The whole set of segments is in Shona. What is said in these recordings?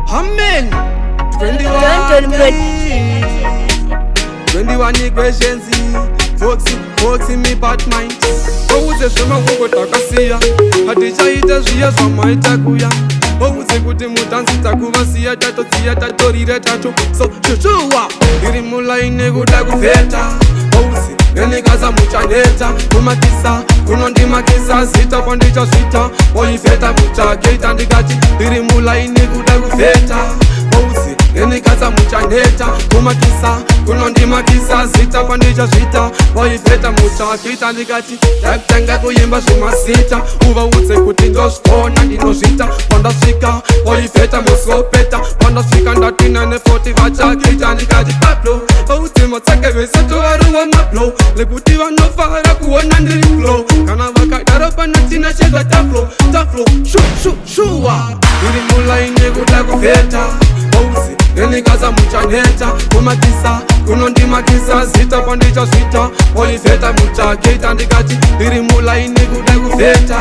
Amen. 21 equations. Foxy me bad mind. Ouze shema huko takasiya. Hatichaita zviya zvamaita kuya. Ouze kuti mutanzi takuvasiya tatotsiya tatorire tacho. So shushua iri mulaine kuda kuveta. Ouze nenikaza muchaneta kumakisa kunondimakisa zita pandichazvita oivheta muchageta ndikati iri mulaine kuda kuveta. Ouze nenikaza muchaneta kumakisa kunondimakisa zita pandichazvita oivheta muchageta ndikati ndakutanga kuimba zvemazita uvaudze kuti ndozvona ndinozvita pandasvika oivheta musopeta pandasvika ndatina ne40 vachageta ndikati pablo ouze matsake vese tovaruwa mablo lekuti vanofara kuona ndiri flow kana vakadaro panotina chega taflo shuwa iri mulaine kuda kuvheta. Ouze nenikaza muchaneta kumakisa kunondimakisa zita pandichazvita oivheta muchageta ndikati iri mulaine kuda kuvheta.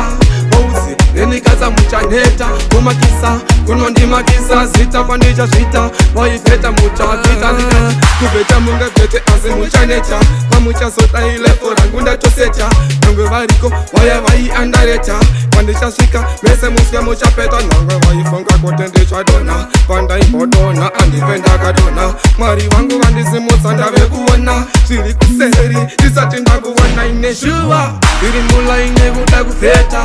Ouze nenikaza muchaneta kumakisa kunondimakisa zita pandichazvita oivheta muchageta ndikati kuvheta mungavhete asi muchaneta pamuchazodailefo rangu ndatoseta nangwe variko vaya vaiandareta pandichasvika mese muswe muchapeta nangwe vaifunga kuti ndichadona pandaimbodona andive ndakadona mwari vangu vandisimutsa ndave kuona zviri kuseri ndisati ndakuona ine shuwa iri mulaine kuda kuvheta.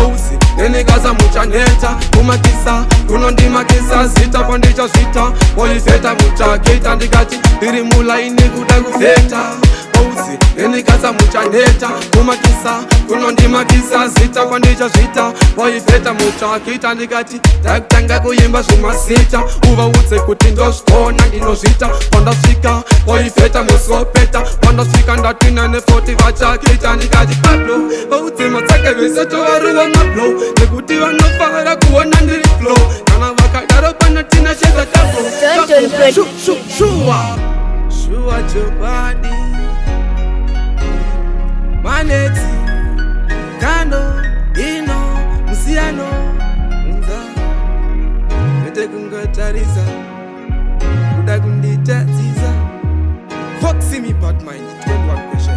Ouze nenikaza muchaneta kumakisa kunondimakisa zita pandichazvita oivheta muchageta ndikati iri mulaine kuda kuvheta. Ouze nenikaza muchaneta kumakisa kunondimakisa zita pandichazvita oivheta muchageta ndikati ndakutanga kuimba zvemazita uvaudze kuti ndozvona ndinozvita pandasvika oivheta musopeta pandasvika ndatina ne40 vachageta ndikati pablo ouze matsake vese tovaruwa mablo nekuti vanofara kuona ndiri flow kana vakadaro panotina chega taflo shuwa chobadi maneti kando ino musiyano unza vete kungatariza kuda kunditadziza Foxy me bad mind 21